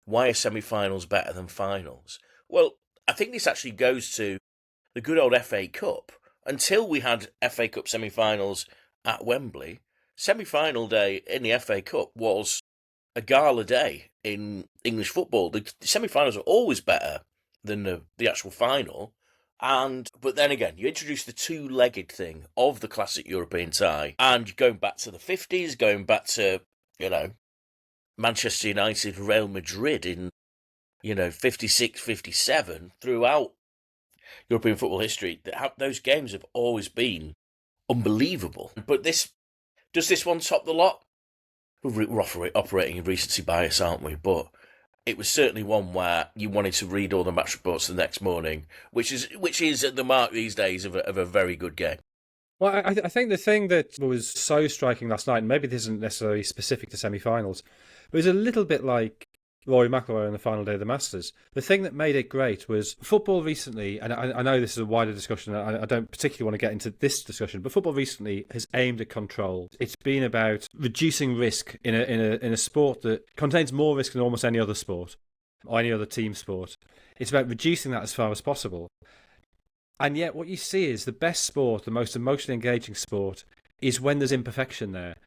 why are semi-finals better than finals? Well, I think this actually goes to the good old FA Cup. Until we had FA Cup semi-finals at Wembley, semi-final day in the FA Cup was a gala day in English football. The semi-finals are always better than the actual final. But then again, you introduce the two-legged thing of the classic European tie, and you're going back to the 50s, going back to, Manchester United, Real Madrid in, 56, 57, throughout European football history. Those games have always been unbelievable. But does this one top the lot? We're operating in recency bias, aren't we? But it was certainly one where you wanted to read all the match reports the next morning, which is at the mark these days of a very good game. Well, I think the thing that was so striking last night, and maybe this isn't necessarily specific to semi-finals, but it was a little bit like Rory McIlroy on the final day of the Masters. The thing that made it great was football recently, and I know this is a wider discussion, I don't particularly want to get into this discussion, but football recently has aimed at control. It's been about reducing risk in a sport that contains more risk than almost any other sport, or any other team sport. It's about reducing that as far as possible. And yet what you see is the best sport, the most emotionally engaging sport, is when there's imperfection there.